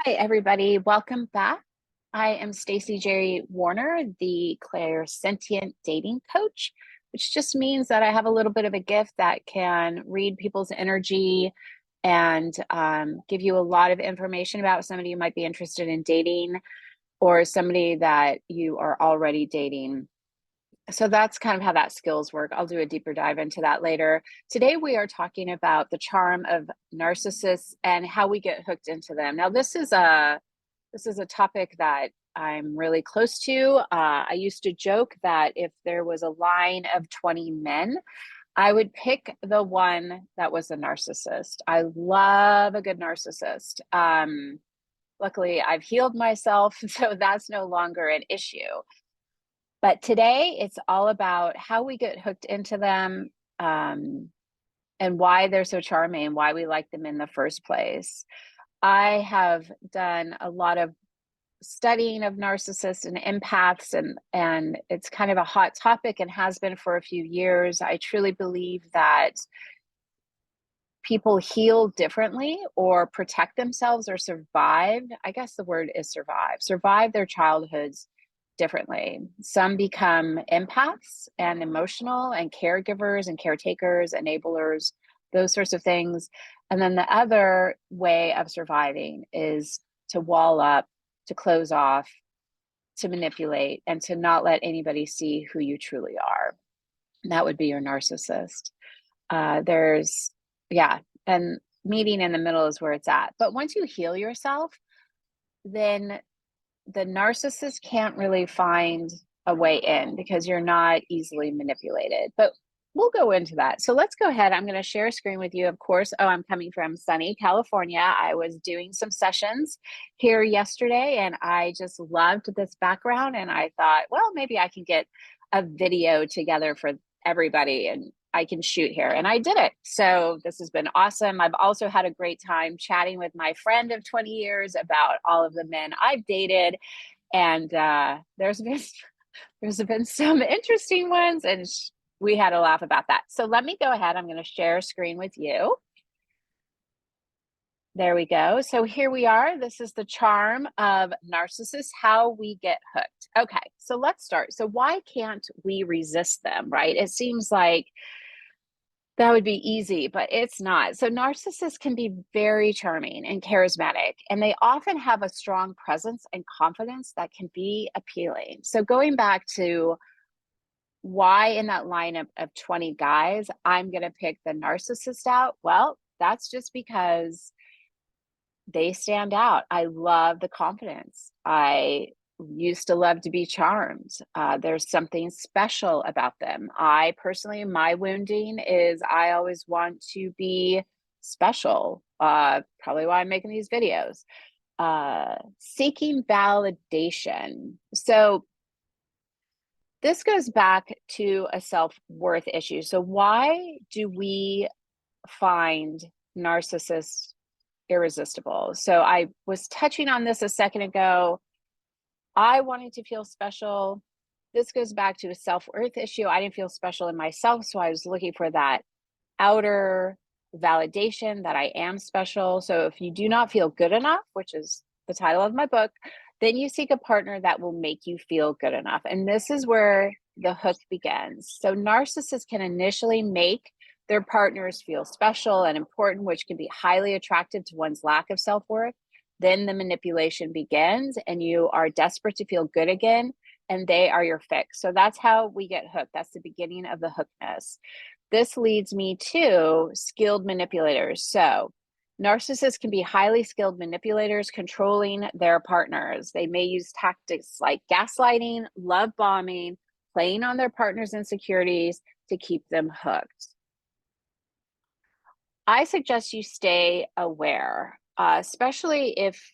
Hi, everybody. Welcome back. I am Stacey Jerry Warner, the clairsentient dating coach, which just means that I have a little bit of a gift that can read people's energy and give you a lot of information about somebody you might be interested in dating or somebody that you are already dating. So that's kind of how that skills work. I'll do a deeper dive into that later. Today we are talking about the charm of narcissists and how we get hooked into them. Now this is a topic that I'm really close to. I used to joke that if there was a line of 20 men, I would pick the one that was a narcissist. I love a good narcissist. Luckily, I've healed myself, so that's no longer an issue. But today, it's all about how we get hooked into them, and why they're so charming and why we like them in the first place. I have done a lot of studying of narcissists and empaths, and it's kind of a hot topic and has been for a few years. I truly believe that people heal differently or protect themselves or survive. I guess the word is survive their childhoods differently. Some become empaths and emotional and caregivers and caretakers, enablers, those sorts of things. And then the other way of surviving is to wall up, to close off, to manipulate, and to not let anybody see who you truly are. And that would be your narcissist. Yeah, and meeting in the middle is where it's at. But once you heal yourself, then the narcissist can't really find a way in because you're not easily manipulated. But we'll go into that. So let's go ahead. I'm going to share a screen with you. Of course, I'm coming from sunny California. I was doing some sessions here yesterday and I just loved this background. And I thought, well, maybe I can get a video together for everybody and I can shoot here. And I did it. So this has been awesome. I've also had a great time chatting with my friend of 20 years about all of the men I've dated. And there's been some interesting ones, and we had a laugh about that. So let me go ahead. I'm going to share a screen with you. There we go. So here we are. This is the charm of narcissists, how we get hooked. Okay, so let's start. So why can't we resist them, right? It seems like that would be easy, but it's not. So narcissists can be very charming and charismatic, and they often have a strong presence and confidence that can be appealing. So going back to why in that lineup of 20 guys, I'm going to pick the narcissist out. Well, that's just because they stand out. I love the confidence. I used to love to be charmed. There's something special about them. I personally, my wounding is I always want to be special. Probably why I'm making these videos. Seeking validation. So this goes back to a self-worth issue. So why do we find narcissists irresistible? So I was touching on this a second ago. I wanted to feel special. This goes back to a self-worth issue. I didn't feel special in myself, so I was looking for that outer validation that I am special. So if you do not feel good enough, which is the title of my book, then you seek a partner that will make you feel good enough. And this is where the hook begins. So narcissists can initially make their partners feel special and important, which can be highly attractive to one's lack of self-worth. Then the manipulation begins and you are desperate to feel good again, and they are your fix. So that's how we get hooked. That's the beginning of the hookness. This leads me to skilled manipulators. So narcissists can be highly skilled manipulators controlling their partners. They may use tactics like gaslighting, love bombing, playing on their partner's insecurities to keep them hooked. I suggest you stay aware, especially if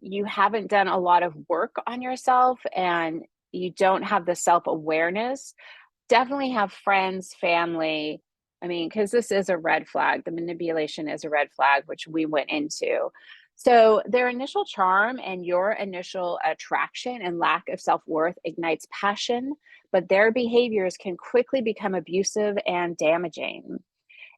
you haven't done a lot of work on yourself and you don't have the self-awareness. Definitely have friends, family. I mean, because this is a red flag. The manipulation is a red flag, which we went into. So their initial charm and your initial attraction and lack of self-worth ignites passion, but their behaviors can quickly become abusive and damaging.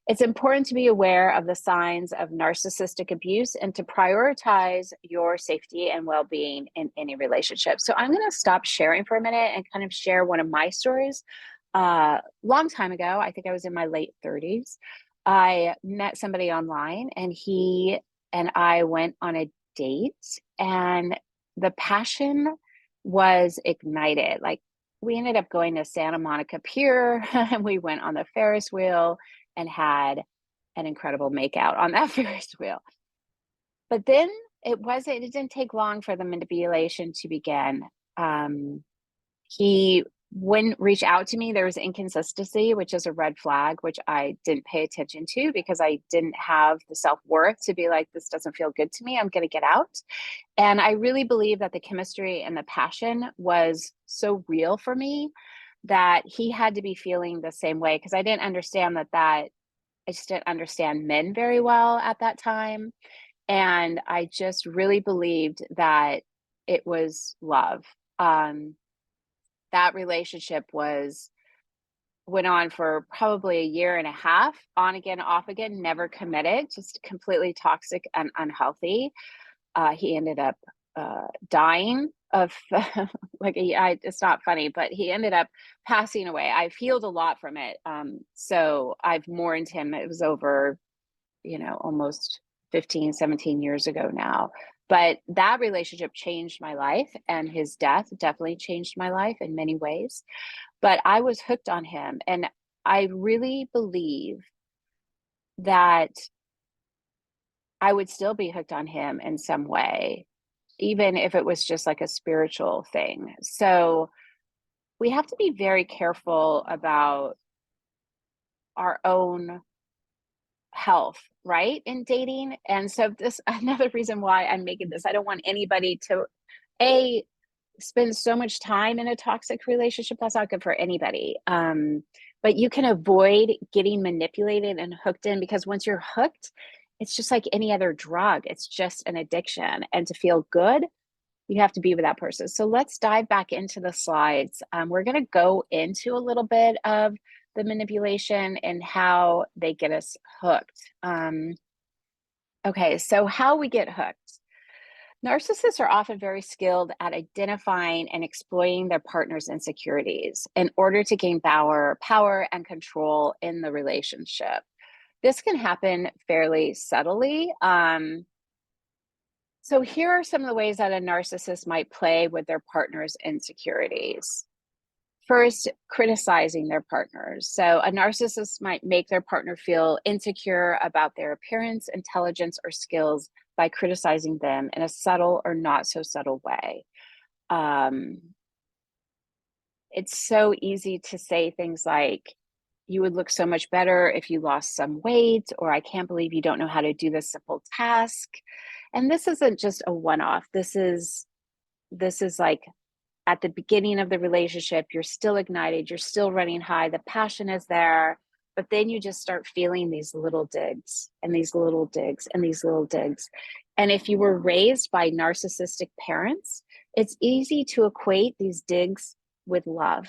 It's important to be aware of the signs of narcissistic abuse and to prioritize your safety and well-being in any relationship. So I'm going to stop sharing for a minute and kind of share one of my stories. Long time ago, I think I was in my late 30s. I met somebody online, and he and I went on a date, and the passion was ignited. Like, we ended up going to Santa Monica Pier and we went on the Ferris wheel and had an incredible makeout on that Ferris wheel. But then it didn't take long for the manipulation to begin. He wouldn't reach out to me. There was inconsistency, which is a red flag, which I didn't pay attention to because I didn't have the self-worth to be like, this doesn't feel good to me, I'm going to get out. And I really believe that the chemistry and the passion was so real for me that he had to be feeling the same way, because I didn't understand I just didn't understand men very well at that time. And I just really believed that it was love. That relationship went on for probably a year and a half, on again, off again, never committed, just completely toxic and unhealthy. He ended up dying of it's not funny, but he ended up passing away. I've healed a lot from it. So I've mourned him. It was over, almost 15, 17 years ago now. But that relationship changed my life, and his death definitely changed my life in many ways. But I was hooked on him, and I really believe that I would still be hooked on him in some way, even if it was just like a spiritual thing. So we have to be very careful about our own health, right, in dating. And so this another reason why I'm making this, I don't want anybody to spend so much time in a toxic relationship. That's not good for anybody. But you can avoid getting manipulated and hooked in, because once you're hooked, it's just like any other drug. It's just an addiction. And to feel good, you have to be with that person. So let's dive back into the slides. We're going to go into a little bit of the manipulation and how they get us hooked. Okay, so how we get hooked. Narcissists are often very skilled at identifying and exploiting their partner's insecurities in order to gain power and control in the relationship. This can happen fairly subtly. So here are some of the ways that a narcissist might play with their partner's insecurities. First, criticizing their partners. So a narcissist might make their partner feel insecure about their appearance, intelligence, or skills by criticizing them in a subtle or not so subtle way. It's so easy to say things like, you would look so much better if you lost some weight, or I can't believe you don't know how to do this simple task. And this isn't just a one-off. This is like, at the beginning of the relationship, you're still ignited, you're still running high, the passion is there, but then you just start feeling these little digs and these little digs and these little digs. And if you were raised by narcissistic parents, it's easy to equate these digs with love,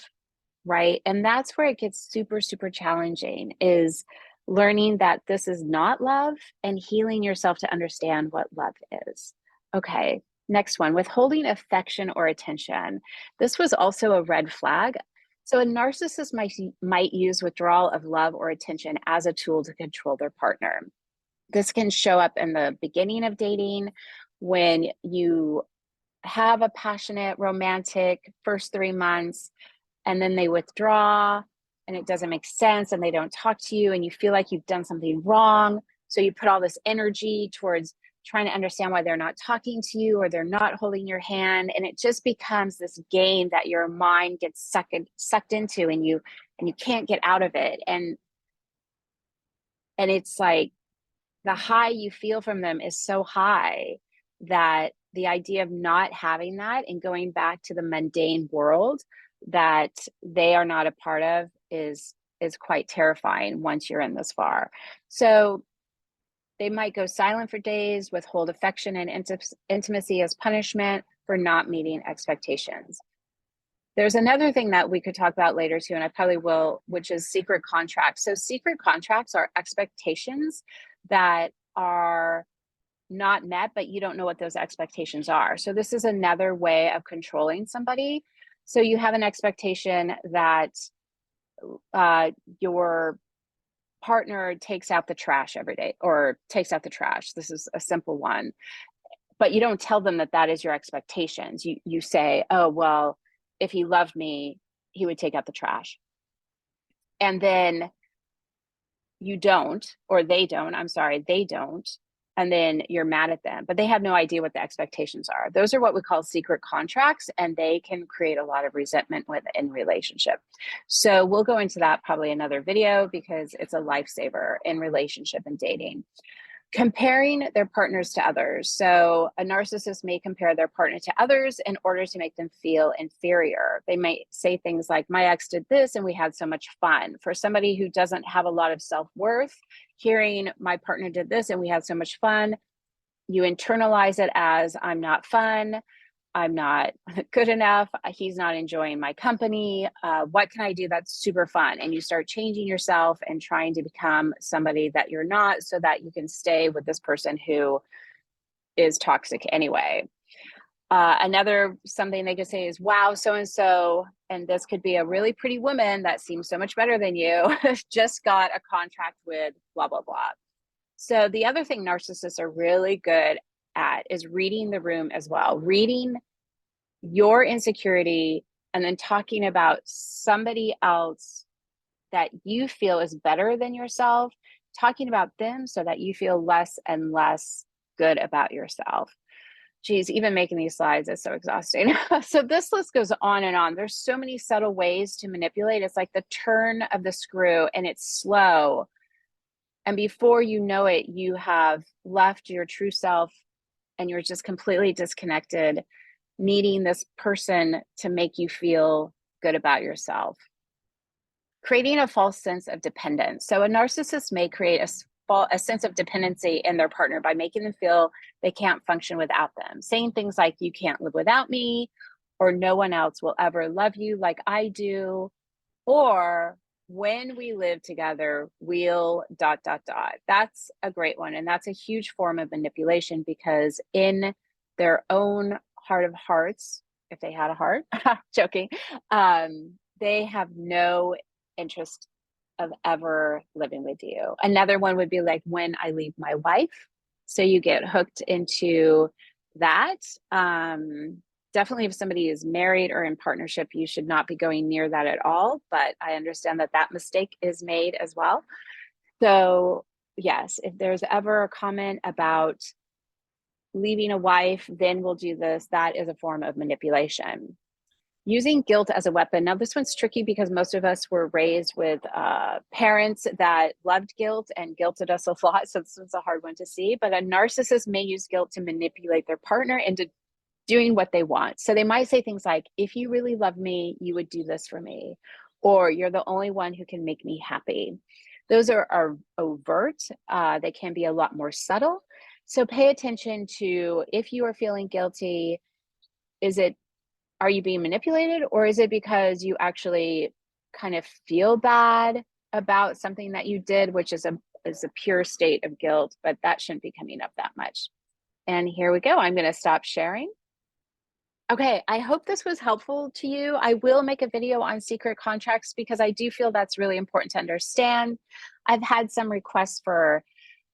right? And that's where it gets super, super challenging, is learning that this is not love and healing yourself to understand what love is. Okay. Next one, withholding affection or attention. This was also a red flag. So a narcissist might use withdrawal of love or attention as a tool to control their partner. This can show up in the beginning of dating, when you have a passionate, romantic first 3 months, and then they withdraw and it doesn't make sense and they don't talk to you and you feel like you've done something wrong. So you put all this energy towards trying to understand why they're not talking to you or they're not holding your hand, and it just becomes this game that your mind gets sucked into, and you can't get out of it. And it's like the high you feel from them is so high that the idea of not having that and going back to the mundane world that they are not a part of is quite terrifying once you're in this far. So they might go silent for days, withhold affection and intimacy as punishment for not meeting expectations. There's another thing that we could talk about later too, and I probably will, which is secret contracts. So secret contracts are expectations that are not met, but you don't know what those expectations are. So this is another way of controlling somebody. So you have an expectation that your partner takes out the trash every day, or takes out the trash. This is a simple one, but you don't tell them that that is your expectations. You say, oh, well, if he loved me, he would take out the trash. And then you don't, or they don't, I'm sorry, they don't. And then you're mad at them, but they have no idea what the expectations are. Those are what we call secret contracts, and they can create a lot of resentment within relationship. So we'll go into that probably another video, because it's a lifesaver in relationship and dating. Comparing their partners to others. So a narcissist may compare their partner to others in order to make them feel inferior. They may say things like, my ex did this and we had so much fun. For somebody who doesn't have a lot of self-worth, hearing my partner did this and we had so much fun, you internalize it as, I'm not fun, I'm not good enough, he's not enjoying my company, what can I do that's super fun? And you start changing yourself and trying to become somebody that you're not, so that you can stay with this person who is toxic anyway. Another something they could say is, wow, so-and-so, and this could be a really pretty woman that seems so much better than you, just got a contract with blah, blah, blah. So the other thing narcissists are really good at is reading the room as well, reading your insecurity and then talking about somebody else that you feel is better than yourself, talking about them so that you feel less and less good about yourself. Geez, even making these slides is so exhausting. So this list goes on and on. There's so many subtle ways to manipulate. It's like the turn of the screw, and it's slow. And before you know it, you have left your true self and you're just completely disconnected, needing this person to make you feel good about yourself. Creating a false sense of dependence. So a narcissist may create a sense of dependency in their partner by making them feel they can't function without them, saying things like, you can't live without me, or no one else will ever love you like I do, or when we live together, we'll ... That's a great one. And that's a huge form of manipulation, because in their own heart of hearts, if they had a heart, joking, they have no interest of ever living with you. Another one would be like, when I leave my wife. So you get hooked into that. Definitely if somebody is married or in partnership, you should not be going near that at all. But I understand that that mistake is made as well. So yes, if there's ever a comment about leaving a wife, then we'll do this, that is a form of manipulation. Using guilt as a weapon. Now, this one's tricky because most of us were raised with parents that loved guilt and guilted us a lot. So this one's a hard one to see. But a narcissist may use guilt to manipulate their partner into doing what they want. So they might say things like, if you really love me, you would do this for me, or you're the only one who can make me happy. Those are overt. They can be a lot more subtle. So pay attention to, if you are feeling guilty, are you being manipulated, or is it because you actually kind of feel bad about something that you did, which is a pure state of guilt, but that shouldn't be coming up that much. And here we go. I'm going to stop sharing. Okay, I hope this was helpful to you. I will make a video on secret contracts because I do feel that's really important to understand. I've had some requests for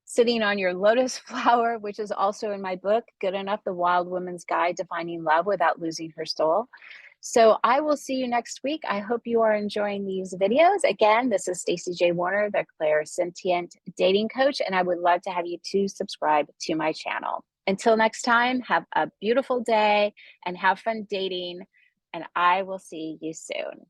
sitting on your lotus flower, which is also in my book, Good Enough, The Wild Woman's Guide to Finding Love Without Losing Her Soul. So I will see you next week. I hope you are enjoying these videos. Again, this is Stacey J. Warner, the Clairsentient Dating Coach, and I would love to have you to subscribe to my channel. Until next time, have a beautiful day and have fun dating, and I will see you soon.